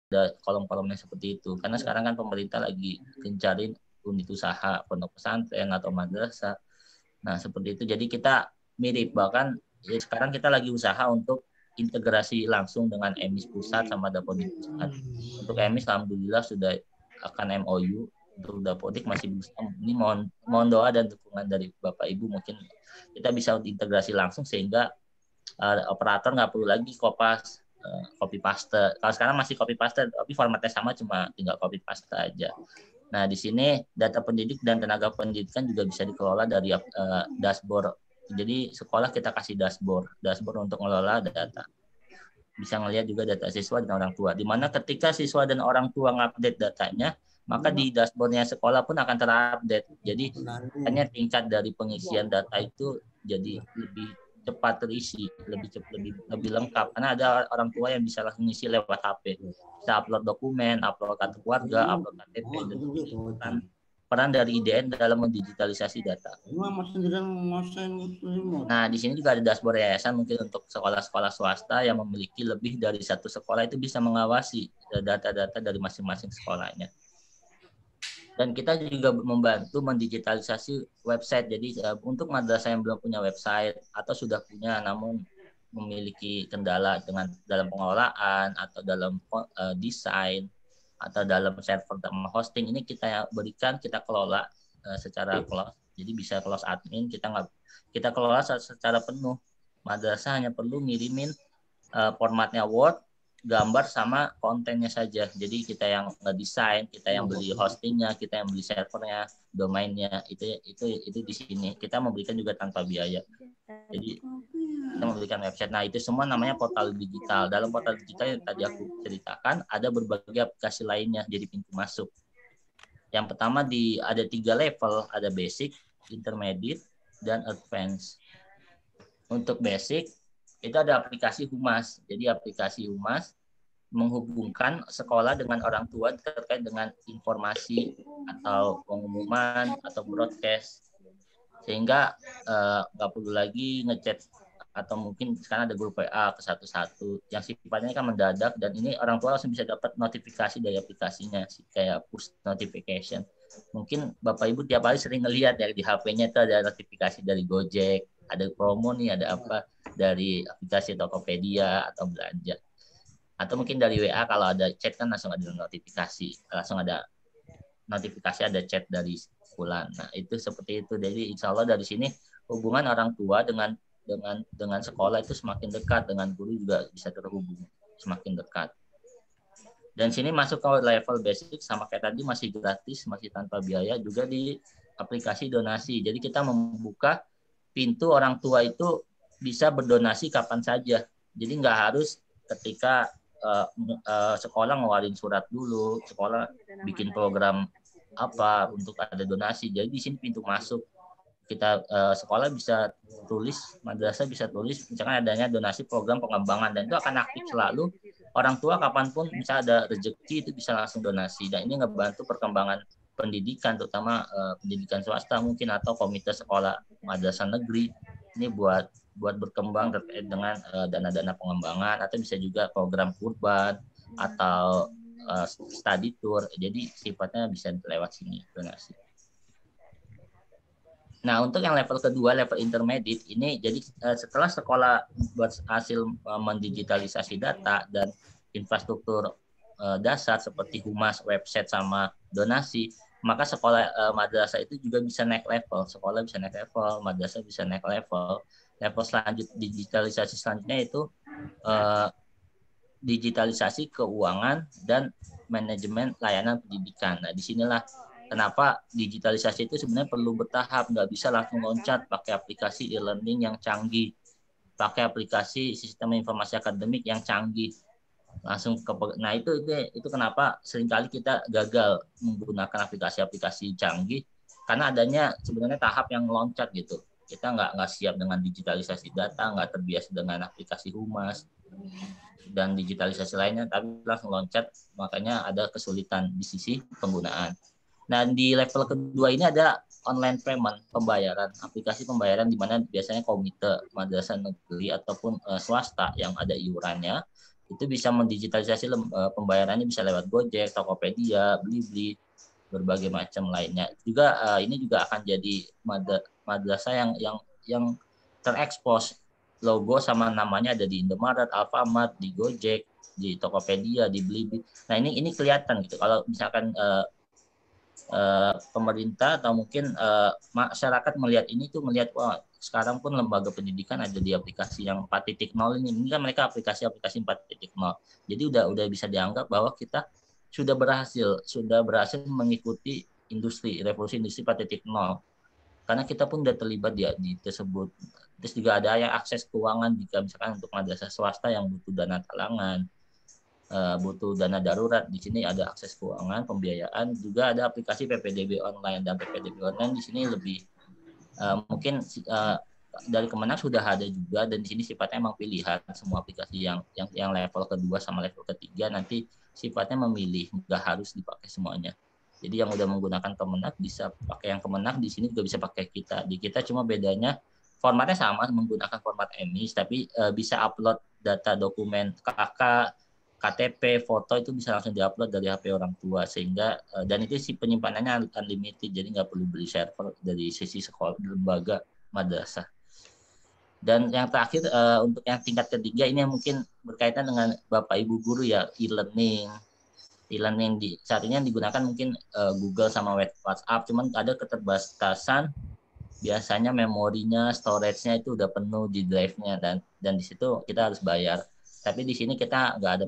ada kolom-kolomnya seperti itu. Karena sekarang kan pemerintah lagi gencarin unit usaha pondok pesantren atau madrasah. Nah, seperti itu. Jadi kita mirip, bahkan ya sekarang kita lagi usaha untuk integrasi langsung dengan EMIS pusat sama Dapodik pusat. Untuk EMIS alhamdulillah sudah akan MOU, untuk Dapodik masih belum. Ini mohon doa dan dukungan dari Bapak Ibu, mungkin kita bisa integrasi langsung sehingga operator nggak perlu lagi copy paste. Kalau sekarang masih copy paste, tapi formatnya sama, cuma tinggal copy paste aja. Nah, di sini data pendidik dan tenaga pendidikan juga bisa dikelola dari dashboard. Jadi sekolah kita kasih dashboard untuk mengelola data. Bisa ngelihat juga data siswa dan orang tua. Di mana ketika siswa dan orang tua ngupdate datanya, maka di dashboardnya sekolah pun akan terupdate. Jadi hanya tingkat dari pengisian data itu jadi lebih cepat terisi, lebih lengkap. Karena ada orang tua yang bisa langsung ngisi lewat HP. Bisa upload dokumen, upload kartu keluarga, upload KTP, dan peran dari IDN dalam mendigitalisasi data. Nah, di sini juga ada dashboard yayasan mungkin untuk sekolah-sekolah swasta yang memiliki lebih dari satu sekolah, itu bisa mengawasi data-data dari masing-masing sekolahnya. Dan kita juga membantu mendigitalisasi website. Jadi untuk madrasah yang belum punya website atau sudah punya namun memiliki kendala dalam pengelolaan atau dalam desain atau dalam server sama hosting, ini kita berikan, kita kelola secara close. Jadi bisa close admin, kita kelola secara penuh. Madrasah hanya perlu ngirimin formatnya Word, gambar sama kontennya saja. Jadi kita yang ngedesain, kita yang beli hostingnya, kita yang beli servernya, domainnya, itu di sini. Kita memberikan juga tanpa biaya. Jadi kita memberikan website. Nah, itu semua namanya portal digital. Dalam portal digital yang tadi aku ceritakan, ada berbagai aplikasi lainnya jadi pintu masuk. Yang pertama ada 3 level, ada basic, intermediate, dan advance. Untuk basic, itu ada aplikasi Humas. Jadi aplikasi Humas menghubungkan sekolah dengan orang tua terkait dengan informasi atau pengumuman atau broadcast, sehingga nggak perlu lagi ngechat, atau mungkin sekarang ada grup WA ke satu-satu yang sifatnya kan mendadak, dan ini orang tua langsung bisa dapat notifikasi dari aplikasinya, kayak push notification. Mungkin Bapak Ibu tiap hari sering ngelihat ya di HP-nya itu ada notifikasi dari Gojek, ada promo nih, ada apa, dari aplikasi Tokopedia atau belanja. Atau mungkin dari WA, kalau ada chat kan langsung ada notifikasi, ada chat dari bulan. Nah, itu seperti itu. Jadi insya Allah dari sini hubungan orang tua dengan sekolah itu semakin dekat, dengan guru juga bisa terhubung semakin dekat. Dan sini masuk ke level basic, sama kayak tadi, masih gratis, masih tanpa biaya, juga di aplikasi donasi. Jadi kita membuka pintu orang tua itu bisa berdonasi kapan saja. Jadi nggak harus ketika sekolah ngeluarin surat dulu, sekolah bikin program apa untuk ada donasi. Jadi di sini pintu masuk. Kita sekolah bisa tulis, madrasah bisa tulis, misalkan adanya donasi program pengembangan, dan itu akan aktif selalu. Orang tua kapanpun misalnya ada rezeki itu bisa langsung donasi, dan ini ngebantu perkembangan pendidikan, terutama pendidikan swasta mungkin, atau komite sekolah madrasah negeri. Ini buat berkembang terkait dengan dana-dana pengembangan, atau bisa juga program kurban atau study tour. Jadi sifatnya bisa lewat sini donasi. Nah, untuk yang level kedua, level intermediate ini, jadi setelah sekolah berhasil mendigitalisasi data dan infrastruktur dasar seperti humas, website, sama donasi, maka sekolah madrasah itu juga bisa naik level. Sekolah bisa naik level, madrasah bisa naik level. Level selanjutnya, digitalisasi selanjutnya itu digitalisasi keuangan dan manajemen layanan pendidikan. Nah, disinilah kenapa digitalisasi itu sebenarnya perlu bertahap, nggak bisa langsung loncat pakai aplikasi e-learning yang canggih, pakai aplikasi sistem informasi akademik yang canggih, langsung ke. Nah, itu kenapa seringkali kita gagal menggunakan aplikasi-aplikasi canggih, karena adanya sebenarnya tahap yang loncat gitu. Kita nggak siap dengan digitalisasi data, nggak terbiasa dengan aplikasi humas dan digitalisasi lainnya, tapi langsung loncat, makanya ada kesulitan di sisi penggunaan. Nah, di level kedua ini ada online payment, pembayaran, aplikasi pembayaran, di mana biasanya komite madrasah negeri ataupun swasta yang ada iurannya itu bisa mendigitalisasi pembayarannya bisa lewat Gojek, Tokopedia, Blibli, berbagai macam lainnya. Juga ini juga akan jadi madrasah yang terekspos, logo sama namanya ada di Indomaret, Alfamart, di Gojek, di Tokopedia, di Blibli. Nah ini kelihatan gitu. Kalau misalkan pemerintah atau mungkin masyarakat melihat ini tuh melihat wah sekarang pun lembaga pendidikan ada di aplikasi yang 4.0 ini kan mereka aplikasi 4.0. Jadi udah bisa dianggap bahwa kita sudah berhasil mengikuti revolusi industri 4.0 karena kita pun udah terlibat di tersebut. Terus juga ada yang akses keuangan jika misalkan untuk madrasah swasta yang butuh dana talangan, butuh dana darurat, di sini ada akses keuangan, pembiayaan, juga ada aplikasi PPDB online, dan PPDB online di sini lebih mungkin dari Kemenak sudah ada juga, dan di sini sifatnya memang pilihan. Semua aplikasi yang level kedua sama level ketiga nanti sifatnya memilih, nggak harus dipakai semuanya. Jadi yang udah menggunakan Kemenak bisa pakai yang Kemenak, di sini juga bisa pakai kita. Di kita cuma bedanya formatnya sama, menggunakan format EMIS, tapi bisa upload data dokumen KK, KTP, foto itu bisa langsung diupload dari HP orang tua, sehingga dan itu sih penyimpanannya unlimited, jadi nggak perlu beli server dari sisi sekolah lembaga madrasah. Dan yang terakhir untuk yang tingkat ketiga ini yang mungkin berkaitan dengan Bapak Ibu guru ya, e-learning saat ini yang digunakan mungkin Google sama WhatsApp, cuman ada keterbatasan, biasanya memorinya, storage-nya itu udah penuh di drive-nya, dan di situ kita harus bayar. Tapi di sini kita nggak ada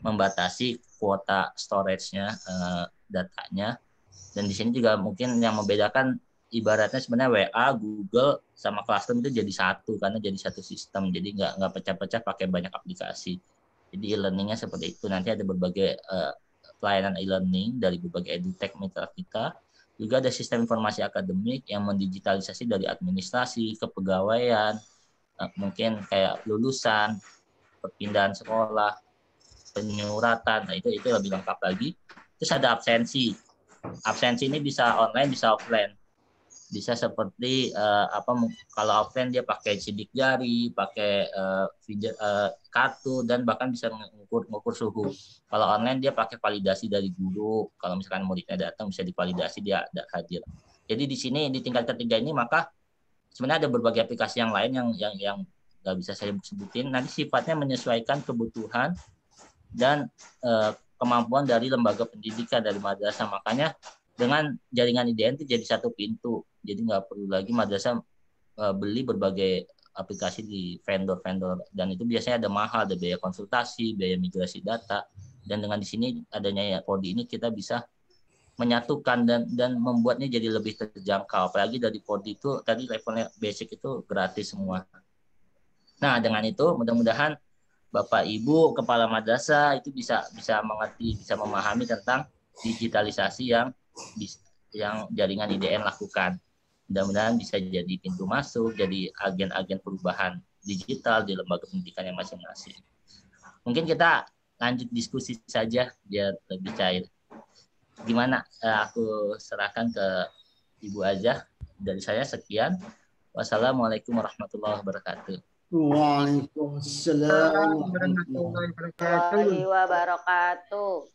membatasi kuota storage-nya, datanya. Dan di sini juga mungkin yang membedakan ibaratnya sebenarnya WA, Google sama Classroom itu jadi satu karena jadi satu sistem. Jadi nggak pecah-pecah pakai banyak aplikasi. Jadi e-learning-nya seperti itu. Nanti ada berbagai pelayanan e-learning dari berbagai edutech mitra kita. Juga ada sistem informasi akademik yang mendigitalisasi dari administrasi, kepegawaian, mungkin kayak lulusan, perpindahan sekolah, penyuratan. Nah, itu lebih lengkap lagi. Terus ada absensi. Absensi ini bisa online, bisa offline. Bisa seperti kalau offline dia pakai sidik jari, pakai kartu, dan bahkan bisa mengukur suhu. Kalau online dia pakai validasi dari guru. Kalau misalkan muridnya datang bisa divalidasi dia hadir. Jadi di sini di tingkat ketiga ini maka sebenarnya ada berbagai aplikasi yang lain yang nggak bisa saya sebutin. Nanti sifatnya menyesuaikan kebutuhan dan kemampuan dari lembaga pendidikan, dari madrasah. Makanya dengan jaringan IDN itu jadi satu pintu. Jadi nggak perlu lagi madrasah beli berbagai aplikasi di vendor-vendor, dan itu biasanya ada mahal, ada biaya konsultasi, biaya migrasi data. Dan dengan di sini adanya Podi ini kita bisa menyatukan dan membuatnya jadi lebih terjangkau. Apalagi dari Podi itu tadi levelnya basic itu gratis semua. Nah, dengan itu mudah-mudahan Bapak Ibu kepala madrasah itu bisa mengerti, bisa memahami tentang digitalisasi yang jaringan IDN lakukan. Mudah-mudahan bisa jadi pintu masuk, jadi agen-agen perubahan digital di lembaga pendidikan yang masing-masing. Mungkin kita lanjut diskusi saja biar lebih cair. Gimana? Aku serahkan ke Ibu Azah. Dari saya sekian. Wassalamualaikum warahmatullahi wabarakatuh. Waalaikumsalam warahmatullahi wabarakatuh.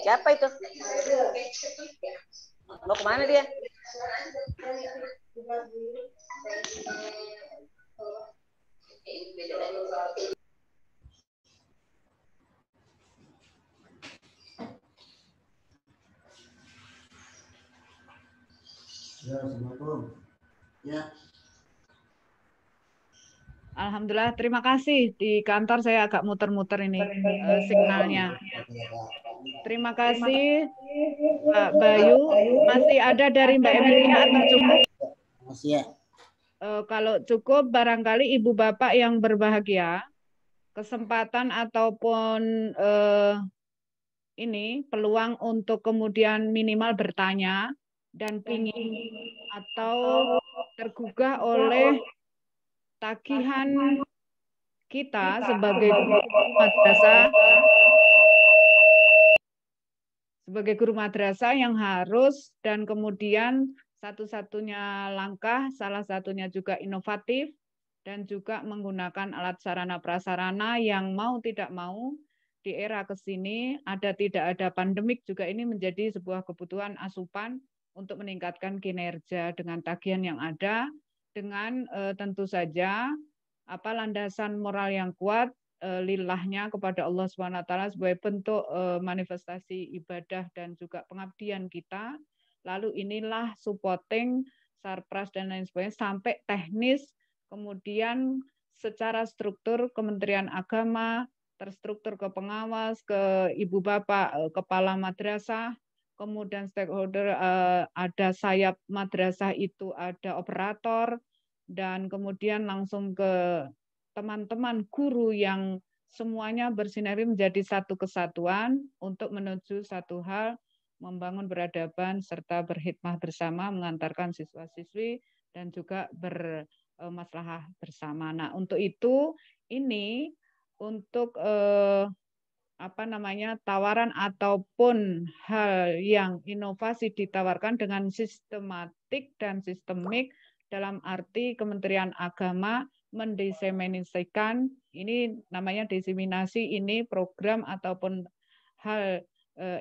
Siapa itu? Mau kemana dia? Ya, Assalamualaikum. Ya. Alhamdulillah, terima kasih. Di kantor saya agak muter-muter ini signalnya. Terima kasih Pak Bayu. Masih ada dari Mbak Emilia atau cukup? Masih ya. Kalau cukup, barangkali Ibu Bapak yang berbahagia, kesempatan ataupun ini peluang untuk kemudian minimal bertanya dan pingin atau tergugah oleh tagihan kita sebagai guru madrasah sebagai guru madrasah yang harus dan kemudian satu-satunya langkah, salah satunya juga inovatif dan juga menggunakan alat sarana prasarana yang mau tidak mau di era kesini tidak ada pandemik juga ini menjadi sebuah kebutuhan asupan untuk meningkatkan kinerja dengan tagihan yang ada dengan tentu saja landasan moral yang kuat lillahnya kepada Allah SWT sebagai bentuk manifestasi ibadah dan juga pengabdian kita. Lalu inilah supporting, sarpras dan lain sebagainya sampai teknis, kemudian secara struktur Kementerian Agama terstruktur ke pengawas, ke ibu bapak kepala madrasah, kemudian stakeholder ada sayap madrasah itu ada operator dan kemudian langsung ke teman-teman guru yang semuanya bersinergi menjadi satu kesatuan untuk menuju satu hal membangun peradaban serta berkhidmah bersama mengantarkan siswa-siswi dan juga bermaslahah bersama. Nah, untuk itu ini untuk tawaran ataupun hal yang inovasi ditawarkan dengan sistematik dan sistemik dalam arti Kementerian Agama mendiseminasikan ini namanya diseminasi ini program ataupun hal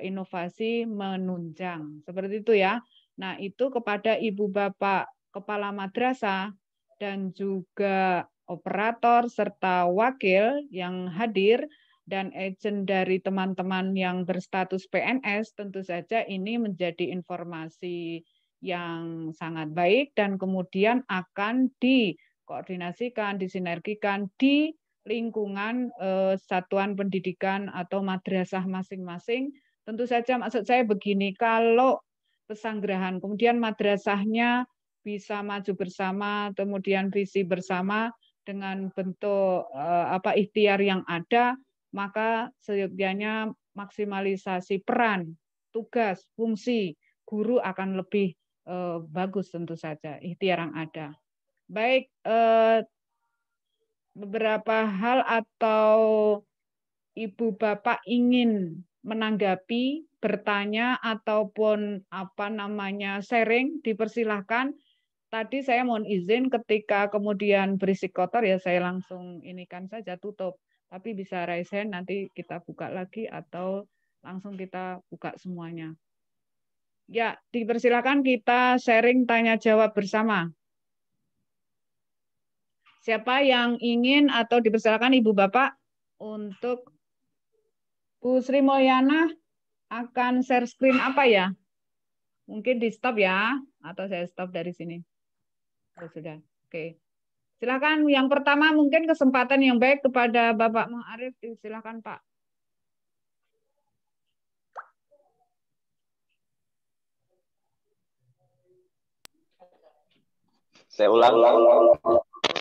inovasi menunjang seperti itu ya. Nah, itu kepada ibu bapak kepala madrasah dan juga operator serta wakil yang hadir dan agent dari teman-teman yang berstatus PNS tentu saja ini menjadi informasi yang sangat baik dan kemudian akan dikoordinasikan, disinergikan di lingkungan satuan pendidikan atau madrasah masing-masing. Tentu saja maksud saya begini, kalau pesanggerahan kemudian madrasahnya bisa maju bersama, kemudian visi bersama dengan bentuk ikhtiar yang ada, maka seyogyanya maksimalisasi peran, tugas, fungsi guru akan lebih bagus tentu saja ikhtiar yang ada. Baik, beberapa hal atau ibu bapak ingin menanggapi, bertanya ataupun sharing, dipersilahkan. Tadi saya mohon izin ketika kemudian berisik kotor ya saya langsung inikan saja tutup. Tapi bisa raise hand nanti kita buka lagi atau langsung kita buka semuanya. Ya, dipersilakan kita sharing tanya jawab bersama. Siapa yang ingin atau dipersilakan Ibu Bapak untuk Bu Sri Mulyana akan share screen apa ya? Mungkin di stop ya, atau saya stop dari sini. Oh, sudah, oke. Silakan yang pertama mungkin kesempatan yang baik kepada Bapak Ma'arif, silakan Pak. Saya ulang.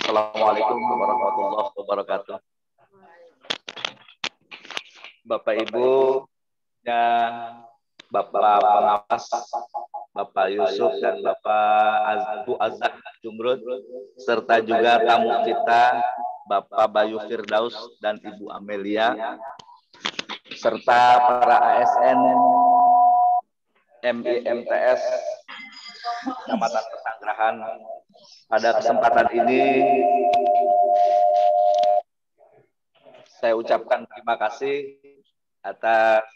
Assalamualaikum warahmatullahi wabarakatuh. Bapak Ibu dan Bapak pengawas, Bapak Yusuf dan Bapak Bu Azhar Jumrud, serta juga tamu kita Bapak Bayu Firdaus dan Ibu Amelia, serta para ASN MIMTS Kecamatan Pesanggerahan. Pada kesempatan ini saya ucapkan terima kasih atas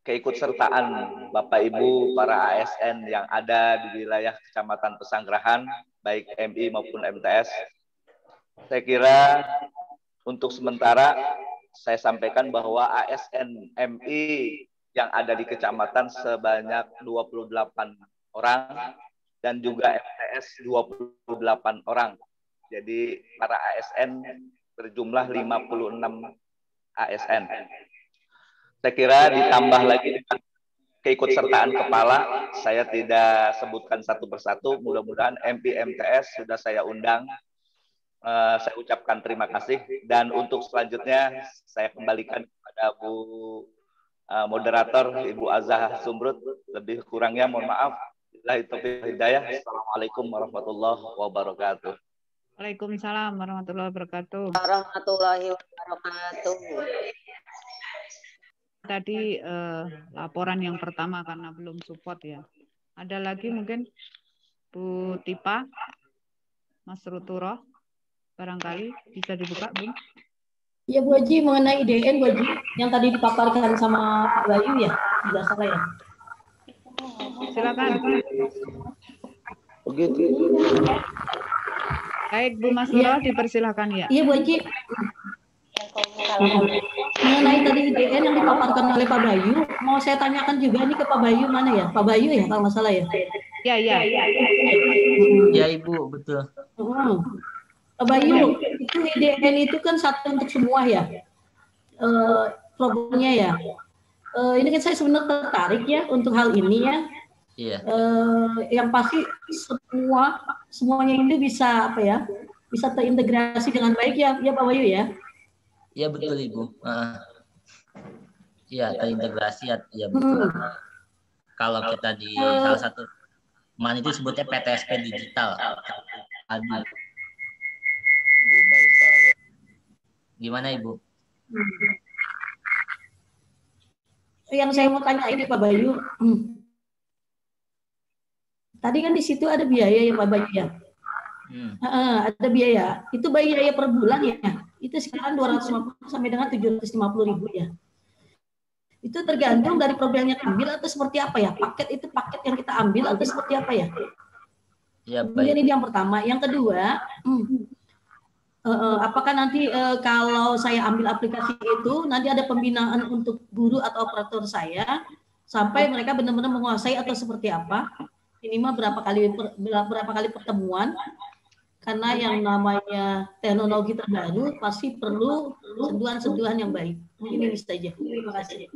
keikutsertaan Bapak Ibu para ASN yang ada di wilayah Kecamatan Pesanggerahan, baik MI maupun MTS. Saya kira untuk sementara saya sampaikan bahwa ASN MI yang ada di kecamatan sebanyak 28 orang dan juga MTS 28 orang. Jadi para ASN berjumlah 56 ASN. Saya kira ditambah lagi dengan keikutsertaan kepala, saya tidak sebutkan satu persatu, mudah-mudahan MPMTS sudah saya undang. Saya ucapkan terima kasih, dan untuk selanjutnya saya kembalikan kepada Bu moderator Ibu Azhar Jumrud. Lebih kurangnya mohon maaf. Assalamualaikum warahmatullahi wabarakatuh. Waalaikumsalam warahmatullahi wabarakatuh. Warahmatullahi wabarakatuh. tadi laporan yang pertama karena belum support ya. Ada lagi mungkin Bu Tipa, Mas Ruturo, barangkali bisa dibuka, Bu. Ya Bu Haji, mengenai IDN Bu Haji, yang tadi dipaparkan sama Pak Bayu ya, tidak salah ya. Silakan. Begitu. Baik Bu Mas Ruturo, dipersilakan ya. Iya Bu Haji. Mengenai tadi IDN yang dipaparkan oleh Pak Bayu, mau saya tanyakan juga ini ke Pak Bayu mana ya? Pak Bayu ya kalau nggak salah ya? Ya. Ya Ibu, betul. Pak Bayu, itu IDN itu kan satu untuk semua ya, programnya ya. Ini kan saya sebenarnya tertarik ya untuk hal ini ya. Iya. Yang pasti semuanya itu bisa apa ya? Bisa terintegrasi dengan baik ya, Pak Bayu ya. Iya betul Ibu. Iya terintegrasi ya betul. Kalau kita di salah satu man itu sebutnya PTSP digital. Aduh. Gimana Ibu? Yang saya mau tanya ini Pak Bayu, tadi kan di situ ada biaya ya Pak Bayu ya. Ada biaya. Itu biaya per bulan ya. Itu sekarang 250 sampai dengan 750.000 ya. Itu tergantung dari program yang ambil atau seperti apa ya? Paket yang kita ambil atau seperti apa ya? Ya, baik. Ini yang pertama. Yang kedua, apakah nanti kalau saya ambil aplikasi itu nanti ada pembinaan untuk guru atau operator saya sampai mereka benar-benar menguasai atau seperti apa? Minimal berapa kali pertemuan? Karena yang namanya teknologi terbaru pasti perlu sentuhan-sentuhan yang baik. Ini saja. Terima kasih.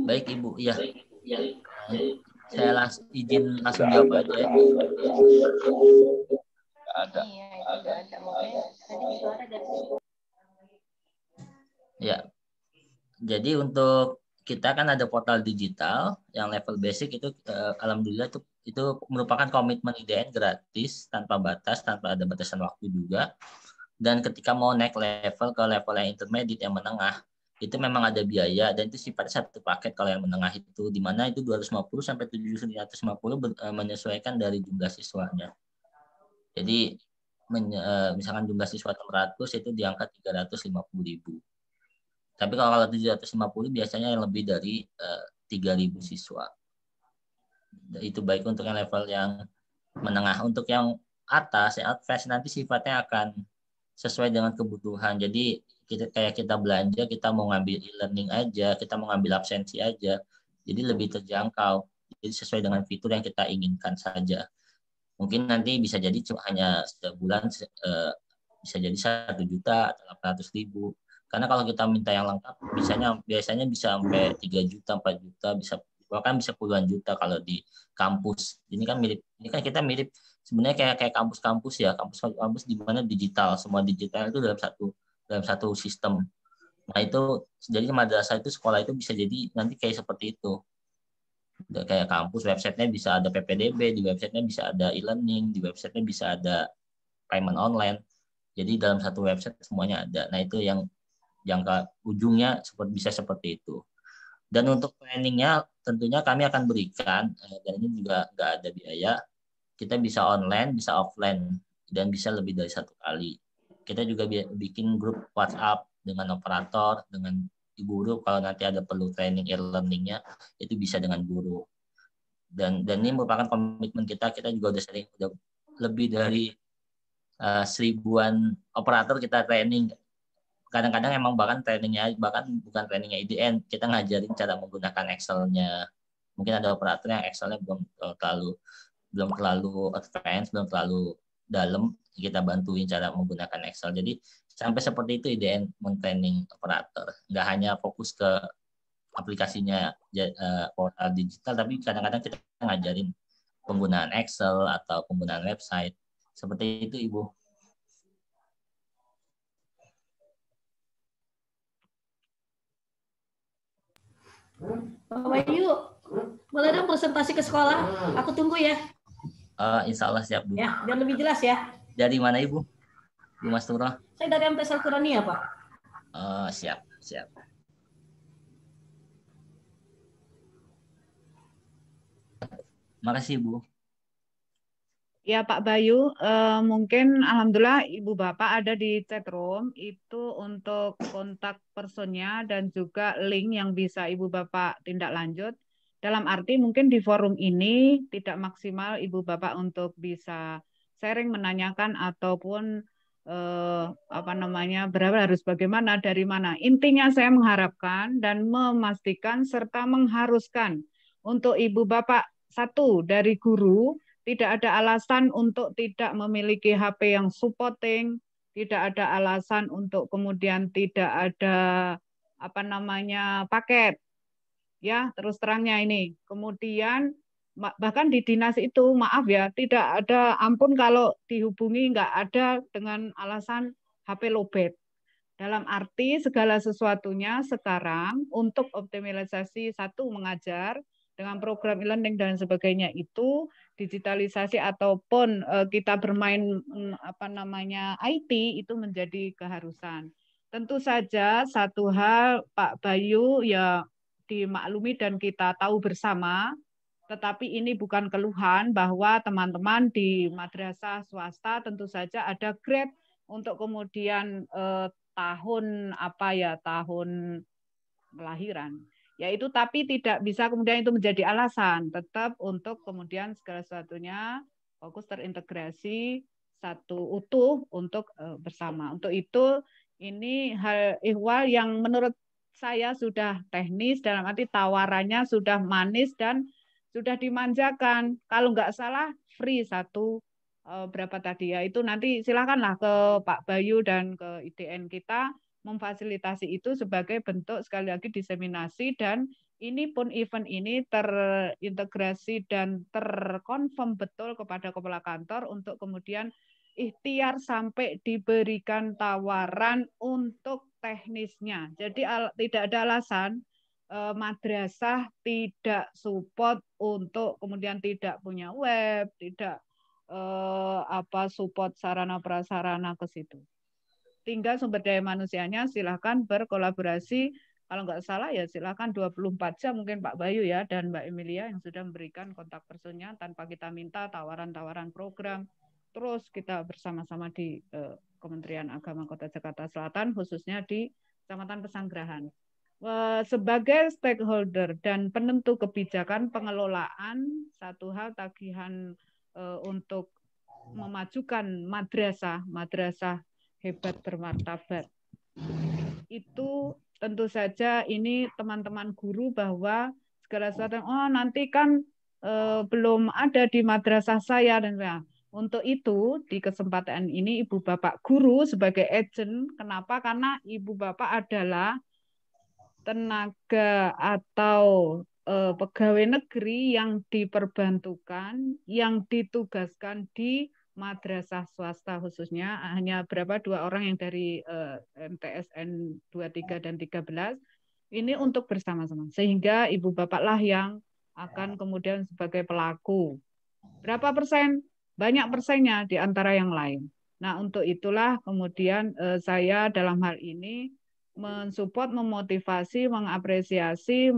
Baik Ibu, ya. Saya izin langsung jawab aja ya. Ada. Ya. Jadi untuk kita kan ada portal digital yang level basic itu alhamdulillah itu merupakan komitmen IDN gratis tanpa batas, tanpa ada batasan waktu juga. Dan ketika mau naik level ke level yang intermediate yang menengah, itu memang ada biaya dan itu sifatnya satu paket. Kalau yang menengah itu di mana itu 250 sampai 750 menyesuaikan dari jumlah siswanya. Jadi misalkan jumlah siswa 600 itu diangkat 350.000. Tapi kalau 750 biasanya yang lebih dari 3.000 siswa. Itu baik untuk yang level yang menengah. Untuk yang atas, yang advance nanti sifatnya akan sesuai dengan kebutuhan. Jadi kita belanja, kita mau ngambil e-learning aja, kita mau ngambil absensi aja. Jadi lebih terjangkau. Jadi sesuai dengan fitur yang kita inginkan saja. Mungkin nanti bisa jadi hanya sebulan bisa jadi 1 juta atau 800.000. Karena kalau kita minta yang lengkap, biasanya bisa sampai 3 juta, 4 juta, bahkan bisa puluhan juta kalau di kampus. Ini kan kita mirip sebenarnya kayak kampus-kampus ya, kampus di mana digital, semua digital itu dalam satu sistem. Nah itu jadi madrasah itu sekolah itu bisa jadi nanti kayak seperti itu. Kayak kampus, websitenya bisa ada PPDB, di websitenya bisa ada e-learning, di websitenya bisa ada payment online. Jadi dalam satu website semuanya ada. Nah itu yang jangka ujungnya bisa seperti itu. Dan untuk trainingnya tentunya kami akan berikan, dan ini juga nggak ada biaya, kita bisa online, bisa offline, dan bisa lebih dari 1 kali. Kita juga bikin grup WhatsApp dengan operator, dengan guru, kalau nanti ada perlu training e-learningnya, itu bisa dengan guru. Dan ini merupakan komitmen kita juga udah lebih dari 1000-an operator kita training. Kadang-kadang emang bahkan bukan trainingnya IDN, kita ngajarin cara menggunakan Excel-nya. Mungkin ada operator yang Excel-nya belum terlalu advance, belum terlalu dalam, kita bantuin cara menggunakan Excel. Jadi sampai seperti itu IDN men-training operator. Nggak hanya fokus ke aplikasinya portal digital, tapi kadang-kadang kita ngajarin penggunaan Excel atau penggunaan website. Seperti itu Ibu. Pak Bayu, boleh dong presentasi ke sekolah? Aku tunggu ya. Insya Allah siap Bu. Ya, biar lebih jelas ya. Dari mana Ibu? Bu Mas Turo? Saya dari MTS Al-Qurani ya Pak. Siap, siap. Makasih, Bu. Ya Pak Bayu, mungkin Alhamdulillah Ibu Bapak ada di chat room itu untuk kontak personnya dan juga link yang bisa Ibu Bapak tindak lanjut. Dalam arti mungkin di forum ini tidak maksimal Ibu Bapak untuk bisa sharing, menanyakan ataupun berapa harus bagaimana, dari mana. Intinya saya mengharapkan dan memastikan serta mengharuskan untuk Ibu Bapak, satu, dari guru, tidak ada alasan untuk tidak memiliki HP yang supporting, tidak ada alasan untuk kemudian tidak ada paket. Ya, terus terangnya ini. Kemudian bahkan di dinas itu, maaf ya, tidak ada ampun kalau dihubungi nggak ada dengan alasan HP lowbat. Dalam arti segala sesuatunya sekarang untuk optimalisasi satu mengajar dengan program e-learning dan sebagainya itu digitalisasi ataupun kita bermain IT itu menjadi keharusan. Tentu saja satu hal Pak Bayu ya dimaklumi dan kita tahu bersama, tetapi ini bukan keluhan bahwa teman-teman di madrasah swasta tentu saja ada grade untuk kemudian tahun kelahiran. Yaitu tapi tidak bisa kemudian itu menjadi alasan, tetap untuk kemudian segala sesuatunya fokus terintegrasi satu utuh untuk bersama. Untuk itu ini hal ihwal yang menurut saya sudah teknis, dalam arti tawarannya sudah manis dan sudah dimanjakan. Kalau nggak salah free satu berapa tadi ya, itu nanti silakanlah ke Pak Bayu dan ke IDN kita memfasilitasi itu sebagai bentuk sekali lagi diseminasi, dan ini pun event ini terintegrasi dan terkonfirm betul kepada kepala kantor untuk kemudian ikhtiar sampai diberikan tawaran untuk teknisnya. Jadi tidak ada alasan madrasah tidak support untuk kemudian tidak punya web, tidak support sarana prasarana ke situ. Tinggal sumber daya manusianya silahkan berkolaborasi. Kalau nggak salah ya silahkan 24 jam mungkin Pak Bayu ya dan Mbak Emilia yang sudah memberikan kontak personnya tanpa kita minta tawaran-tawaran program. Terus kita bersama-sama di Kementerian Agama Kota Jakarta Selatan, khususnya di Kecamatan Pesanggerahan. Sebagai stakeholder dan penentu kebijakan pengelolaan, satu hal tagihan untuk memajukan madrasah hebat bermartabat. Itu tentu saja ini teman-teman guru bahwa segala sesuatu, nanti kan belum ada di madrasah saya dan saya. Untuk itu di kesempatan ini Ibu Bapak guru sebagai agent, kenapa? Karena Ibu Bapak adalah tenaga atau pegawai negeri yang diperbantukan, yang ditugaskan di madrasah swasta khususnya, hanya dua orang yang dari MTSN 23 dan 13, ini untuk bersama-sama. Sehingga Ibu Bapaklah yang akan kemudian sebagai pelaku. Berapa persen? Banyak persennya di antara yang lain. Nah, untuk itulah kemudian saya dalam hal ini mensupport, memotivasi, mengapresiasi,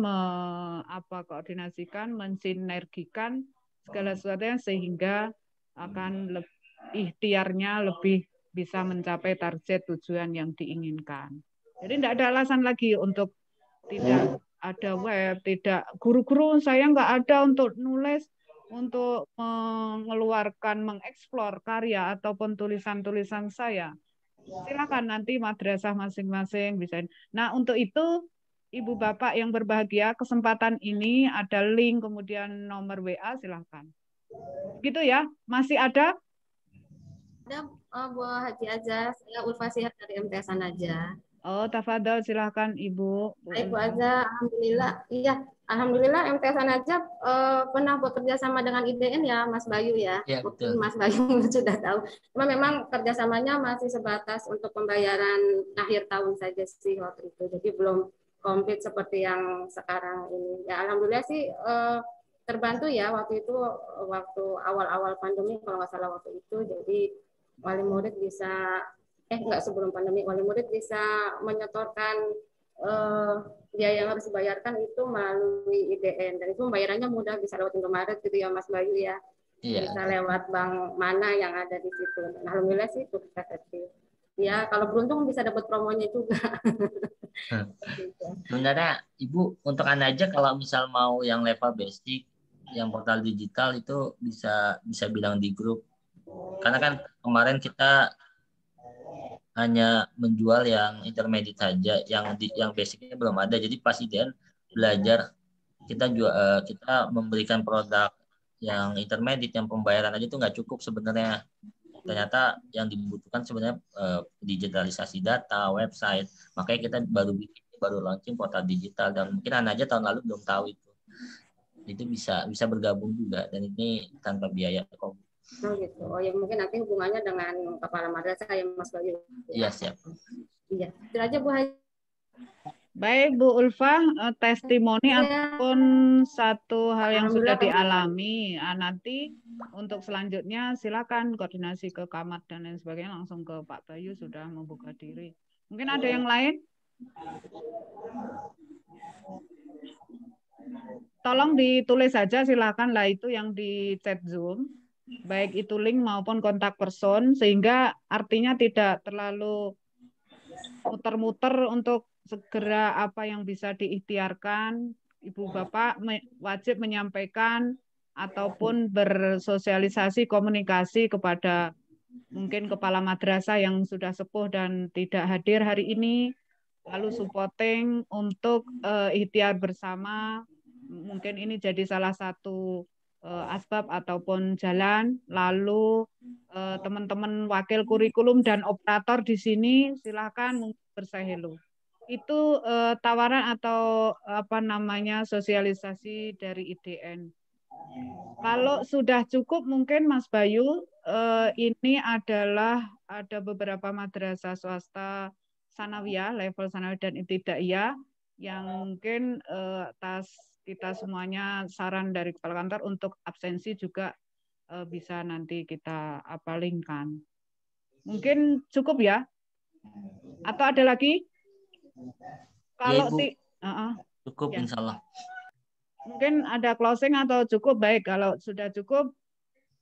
koordinasikan, mensinergikan segala sesuatunya sehingga akan ikhtiarnya lebih bisa mencapai target tujuan yang diinginkan. Jadi tidak ada alasan lagi untuk tidak ada web, tidak guru-guru saya nggak ada untuk nulis, untuk mengeluarkan, mengeksplor karya ataupun tulisan-tulisan saya. Silakan nanti madrasah masing-masing bisa. Nah, untuk itu Ibu Bapak yang berbahagia, kesempatan ini ada link kemudian nomor WA, silakan. Gitu ya, masih ada? Ada Bu Haji Aza, saya Ulfa Sihat dari MTS Anaja. Oh, tafadhol silakan Ibu. Baik Bu Aza, alhamdulillah. Iya, alhamdulillah MTS Anaja pernah bekerja sama dengan IDN ya, Mas Bayu ya. Ya, mungkin betul. Mas Bayu sudah tahu. Cuma memang kerjasamanya masih sebatas untuk pembayaran akhir tahun saja sih waktu itu. Jadi belum komplit seperti yang sekarang ini. Ya alhamdulillah sih terbantu ya waktu itu, waktu awal-awal pandemi kalau nggak salah waktu itu. Jadi wali murid bisa enggak sebelum pandemi, wali murid bisa menyetorkan biaya yang harus dibayarkan itu melalui IDN, dan itu pembayarannya mudah, bisa lewat Indomaret gitu ya Mas Bayu ya. Iya. Bisa lewat bank mana yang ada di situ. Dan alhamdulillah sih itu bisa kecil. Ya kalau beruntung bisa dapat promonya juga. Sebenarnya Ibu, untuk Anda aja kalau misal mau yang level basic, yang portal digital itu bisa bilang di grup. Karena kan kemarin kita hanya menjual yang intermediate saja, yang basicnya belum ada. Jadi pas IDN belajar kita memberikan produk yang intermediate, yang pembayaran aja itu nggak cukup sebenarnya. Ternyata yang dibutuhkan sebenarnya digitalisasi data, website. Makanya kita baru launching portal digital, dan mungkin Anda aja tahun lalu belum tahu itu. Itu bisa bergabung juga, dan ini tanpa biaya kok. Oh gitu. Oh ya mungkin nanti hubungannya dengan kepala madrasah ya Mas Bayu. Iya siap. Iya. Itu aja Bu Haji. Baik Bu Ulfa, testimoni ataupun satu hal yang sudah dialami. Nanti untuk selanjutnya silakan koordinasi ke Camat dan lain sebagainya, langsung ke Pak Bayu sudah membuka diri. Mungkin ada yang lain? Tolong ditulis saja, silakan lah itu yang di chat Zoom, baik itu link maupun kontak person, sehingga artinya tidak terlalu muter-muter untuk segera apa yang bisa diikhtiarkan. Ibu Bapak wajib menyampaikan ataupun bersosialisasi komunikasi kepada mungkin kepala madrasah yang sudah sepuh dan tidak hadir hari ini, lalu supporting untuk ikhtiar bersama. Mungkin ini jadi salah satu asbab ataupun jalan. Lalu teman-teman wakil kurikulum dan operator di sini silakan bersahelu. Itu tawaran atau apa namanya sosialisasi dari IDN. Kalau sudah cukup mungkin Mas Bayu, ini adalah ada beberapa madrasah swasta sanawiyah, level sanawiyah dan ibtidaiyah yang mungkin atas kita semuanya saran dari kepala kantor untuk absensi juga bisa nanti kita apalingkan. Mungkin cukup ya? Atau ada lagi? Kalau cukup ya. Insya Allah. Mungkin ada closing atau cukup? Baik, kalau sudah cukup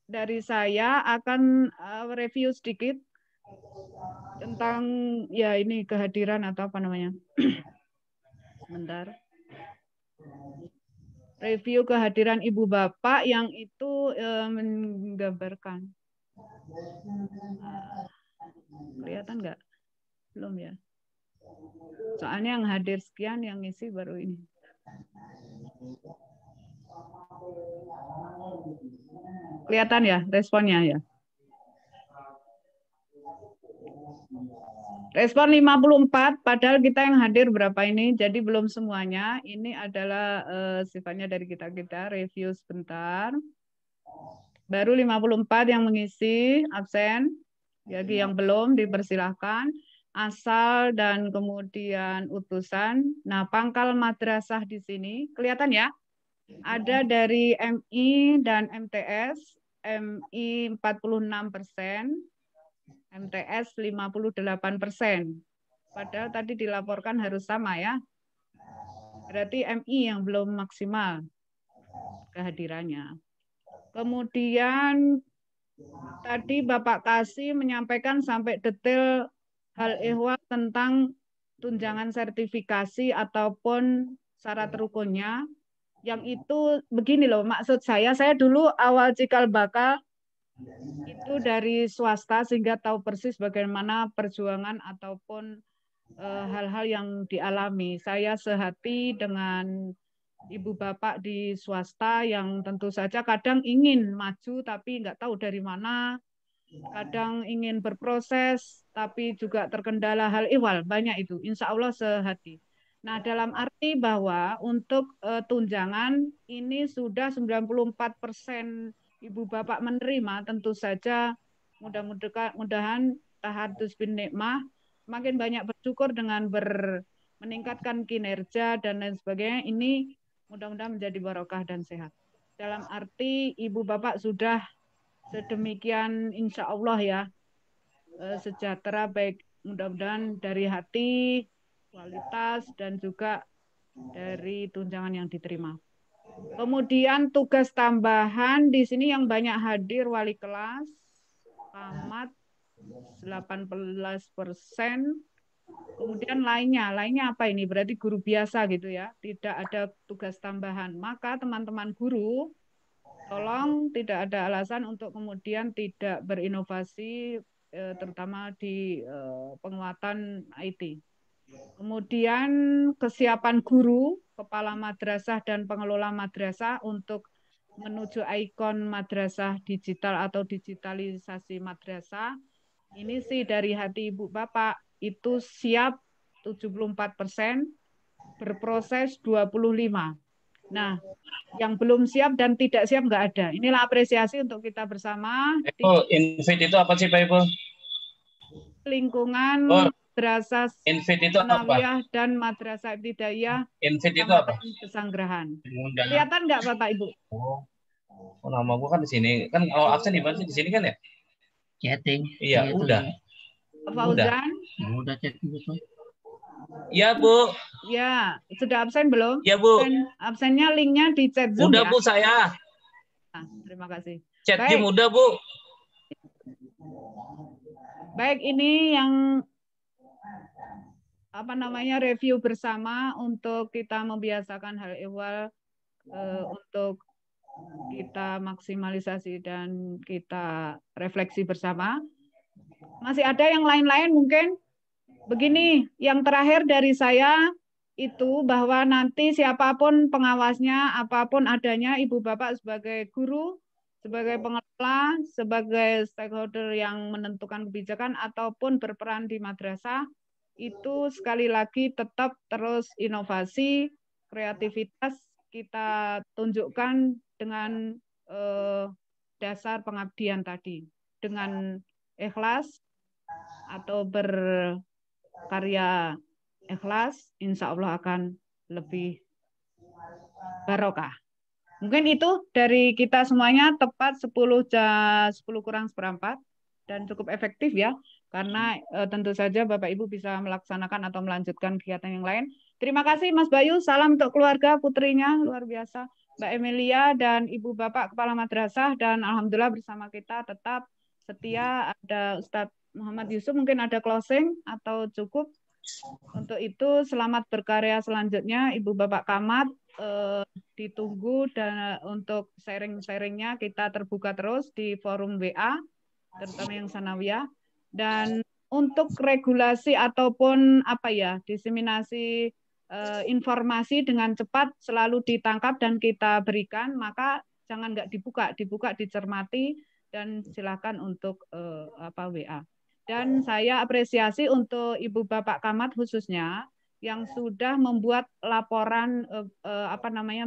dari saya akan review sedikit tentang ya ini kehadiran atau apa namanya. Sebentar. Review kehadiran Ibu Bapak yang itu menggambarkan. Kelihatan nggak? Belum ya. Soalnya yang hadir sekian, yang ngisi baru ini. Kelihatan ya responnya ya. Respon 54, padahal kita yang hadir berapa ini, jadi belum semuanya. Ini adalah sifatnya dari kita review sebentar. Baru 54 yang mengisi, absen. Bagi yang belum dipersilahkan. Asal dan kemudian utusan. Nah, pangkal madrasah di sini, kelihatan ya? Ada dari MI dan MTS, MI 46%, MTS 58%. Padahal tadi dilaporkan harus sama ya. Berarti MI yang belum maksimal kehadirannya. Kemudian tadi Bapak Kasih menyampaikan sampai detail hal ehwal tentang tunjangan sertifikasi ataupun syarat rukunnya. Yang itu begini loh, maksud saya dulu awal cikal bakal itu dari swasta sehingga tahu persis bagaimana perjuangan ataupun hal-hal yang dialami. Saya sehati dengan Ibu Bapak di swasta yang tentu saja kadang ingin maju tapi nggak tahu dari mana, kadang ingin berproses tapi juga terkendala hal ihwal, banyak itu. Insya Allah sehati. Nah, dalam arti bahwa untuk tunjangan ini sudah 94% Ibu Bapak menerima, tentu saja mudah-mudahan tahadus bin nikmah, makin banyak bersyukur dengan meningkatkan kinerja dan lain sebagainya, ini mudah-mudahan menjadi barokah dan sehat. Dalam arti Ibu Bapak sudah sedemikian insya Allah ya, sejahtera, baik mudah-mudahan dari hati, kualitas, dan juga dari tunjangan yang diterima. Kemudian tugas tambahan di sini yang banyak hadir wali kelas, camat 18%. Kemudian lainnya apa ini? Berarti guru biasa gitu ya, tidak ada tugas tambahan. Maka teman-teman guru, tolong tidak ada alasan untuk kemudian tidak berinovasi, terutama di penguatan IT. Kemudian kesiapan guru, kepala madrasah dan pengelola madrasah untuk menuju ikon madrasah digital atau digitalisasi madrasah. Ini sih dari hati Ibu Bapak itu siap 74%, berproses 25%. Nah, yang belum siap dan tidak siap nggak ada. Inilah apresiasi untuk kita bersama. Invite itu apa sih Pak Ibu? Lingkungan Madrasah Sanawiyah dan Madrasah Ibtidaiyah Invite itu apa? Pesanggerahan. Kelihatan nggak Bapak Ibu? Oh, nama gua kan di sini. Kan kalau absen di mana sih? Di sini kan ya? Chatting. Iya, udah. Fauzan? Udah chatting betul. Iya, Bu. Ya, sudah absen belum? Iya, Bu. Absennya linknya di chat Zoom udah, ya? Bu, saya. Nah, terima kasih. Chat Zoom udah, Bu. Baik, ini yang review bersama untuk kita membiasakan hal ehwal untuk kita maksimalisasi dan kita refleksi bersama. Masih ada yang lain-lain mungkin? Begini, yang terakhir dari saya itu bahwa nanti siapapun pengawasnya, apapun adanya, Ibu Bapak sebagai guru, sebagai pengelola, sebagai stakeholder yang menentukan kebijakan ataupun berperan di madrasah, itu sekali lagi tetap terus inovasi, kreativitas kita tunjukkan dengan dasar pengabdian tadi. Dengan ikhlas atau berkarya ikhlas, insya Allah akan lebih barokah. Mungkin itu dari kita semuanya, tepat 10 kurang seperempat dan cukup efektif ya, karena tentu saja Bapak Ibu bisa melaksanakan atau melanjutkan kegiatan yang lain. Terima kasih Mas Bayu, salam untuk keluarga putrinya, luar biasa. Mbak Emilia dan Ibu Bapak Kepala Madrasah, dan Alhamdulillah bersama kita tetap setia. Ada Ustadz Muhammad Yusuf, mungkin ada closing atau cukup? Untuk itu selamat berkarya selanjutnya Ibu Bapak Camat, ditunggu, dan untuk sharing-sharingnya kita terbuka terus di forum WA, terutama yang Sanawiyah. Dan untuk regulasi ataupun diseminasi informasi dengan cepat selalu ditangkap dan kita berikan, maka jangan nggak dibuka, dicermati, dan silakan untuk WA. Dan saya apresiasi untuk Ibu Bapak Camat khususnya yang sudah membuat laporan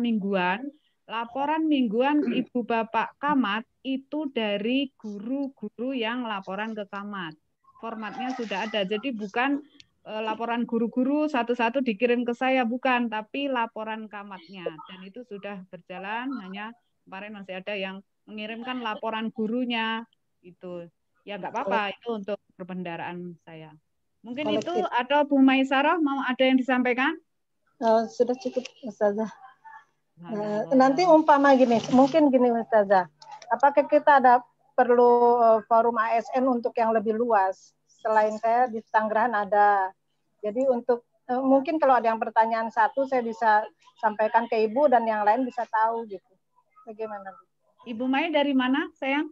mingguan. Laporan mingguan Ibu Bapak Camat itu dari guru-guru yang laporan ke Camat. Formatnya sudah ada. Jadi bukan laporan guru-guru satu-satu dikirim ke saya, bukan, tapi laporan Camatnya. Dan itu sudah berjalan, hanya kemarin masih ada yang mengirimkan laporan gurunya itu. Ya nggak apa-apa, itu untuk perbendaharaan saya. Mungkin itu, atau Bu Maisarah mau ada yang disampaikan? Sudah cukup, Ustazah. Nanti umpama gini, mungkin gini Ustazah, apakah kita perlu forum ASN untuk yang lebih luas? Selain saya di Pesanggerahan ada. Jadi untuk mungkin kalau ada yang pertanyaan satu, saya bisa sampaikan ke Ibu dan yang lain bisa tahu gitu. Bagaimana? Ibu Mai dari mana, sayang?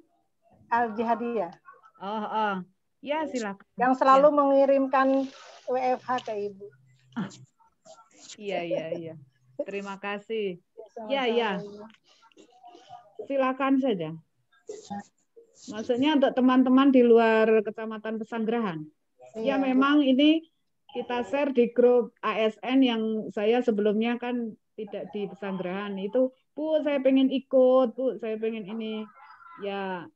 Al-Jihadiyah. Oh, ya silakan. Yang selalu mengirimkan WFH ke Ibu. Iya. Terima kasih. Ya. Silakan saja. Maksudnya untuk teman-teman di luar Kecamatan Pesanggerahan. Ya memang ini kita share di grup ASN yang saya sebelumnya kan tidak di Pesanggerahan. Itu, Bu, saya pengen ikut, Bu, saya pengen ini. Ya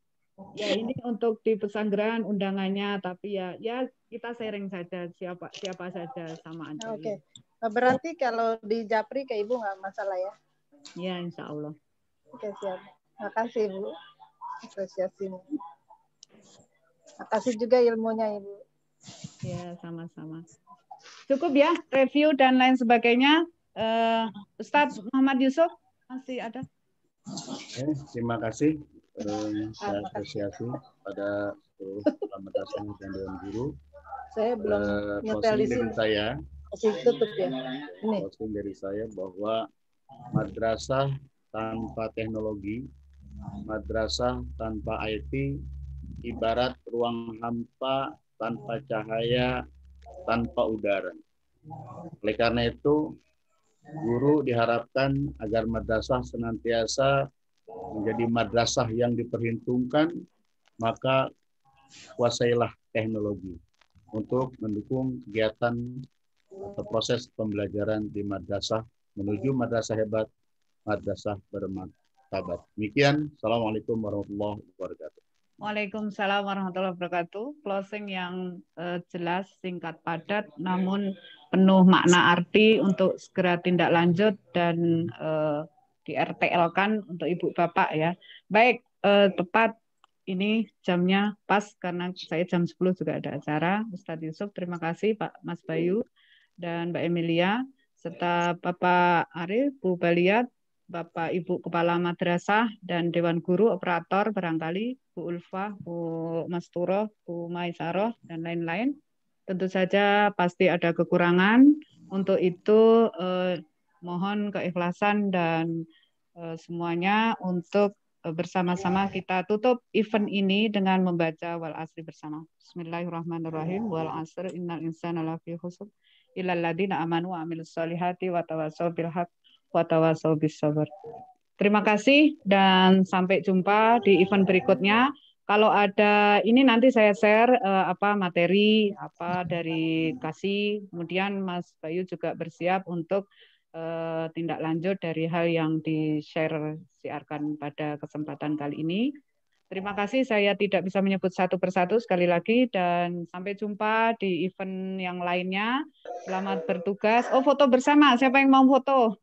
ini untuk di Pesanggerahan undangannya, tapi ya kita sharing saja siapa saja sama aja. Oke. Berarti kalau di Japri ke Ibu nggak masalah ya? Ya, insya Allah. Oke, siap. Terima kasih Bu. Apresiasimu. Makasih juga ilmunya Ibu. Ya, sama-sama. Cukup ya, review dan lain sebagainya. Ustadz Muhammad Yusuf masih ada? Terima kasih. Saya apresiasi pada seluruh madrasah dan Dewan Guru. Saya belum nyetel di sini. Saya masih tutup ya. Ini. Posting dari saya bahwa madrasah tanpa teknologi, madrasah tanpa IT, ibarat ruang hampa tanpa cahaya, tanpa udara. Oleh karena itu, guru diharapkan agar madrasah senantiasa menjadi madrasah yang diperhitungkan, maka kuasailah teknologi untuk mendukung kegiatan atau proses pembelajaran di madrasah menuju madrasah hebat, madrasah bermartabat. Demikian, Assalamualaikum warahmatullahi wabarakatuh. Waalaikumsalam warahmatullahi wabarakatuh. Closing yang jelas, singkat, padat, namun penuh makna arti untuk segera tindak lanjut dan di RTL-kan untuk Ibu Bapak ya. Baik, tepat ini jamnya pas karena saya jam 10 juga ada acara. Ustadz Yusuf, terima kasih Pak Mas Bayu dan Mbak Emilia, serta Bapak Arif, Bu Baliat, Bapak Ibu Kepala Madrasah dan Dewan Guru Operator barangkali, Bu Ulfa, Bu Masturo, Bu Maisaroh, dan lain-lain. Tentu saja pasti ada kekurangan. Untuk itu mohon keikhlasan dan semuanya untuk bersama-sama kita tutup event ini dengan membaca wal asri bersama. Bismillahirrahmanirrahim. Wal asr innal insana lafi khusr illal ladzina amanu wa amilus solihati wa tawassaw bil haqq wa tawassaw bis sabr. Terima kasih dan sampai jumpa di event berikutnya. Kalau ada ini nanti saya share materi dari Kasih. Kemudian Mas Bayu juga bersiap untuk tindak lanjut dari hal yang siarkan pada kesempatan kali ini. Terima kasih, saya tidak bisa menyebut satu persatu sekali lagi dan sampai jumpa di event yang lainnya. Selamat bertugas. Oh, foto bersama. Siapa yang mau foto?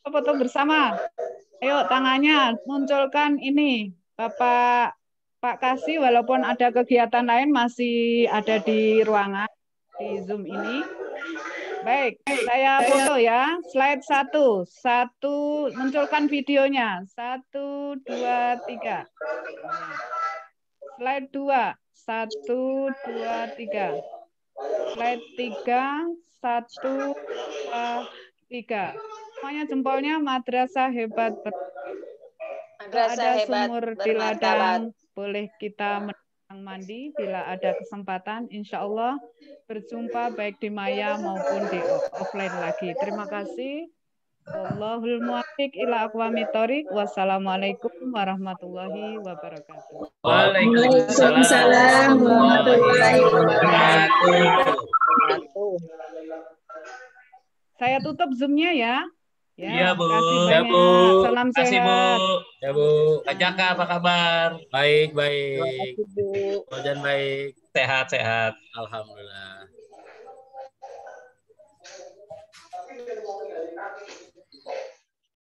Oh, foto bersama. Ayo tangannya munculkan ini. Pak Kasih walaupun ada kegiatan lain masih ada di ruangan di Zoom ini. Baik, saya foto ya. Slide 1. Munculkan videonya. 1, 2, 3. Slide 2. 1, 2, 3. Slide 3. 1, 2, 3. Semuanya jempolnya madrasah hebat. Ada sumur di ladang, boleh kita mandi bila ada kesempatan, insya Allah berjumpa baik di maya maupun di offline lagi. Terima kasih. Wallahul muwaffiq ila aqwamit thoriq. Wassalamualaikum warahmatullahi wabarakatuh. Waalaikumsalam warahmatullahi wabarakatuh. Saya tutup Zoom-nya ya. Iya, Bu. Ya, Bu. Salam sehat. Bu. Ya, Bu. Kak Jaka, apa kabar? Baik, baik. Hujan baik. Sehat, sehat. Alhamdulillah.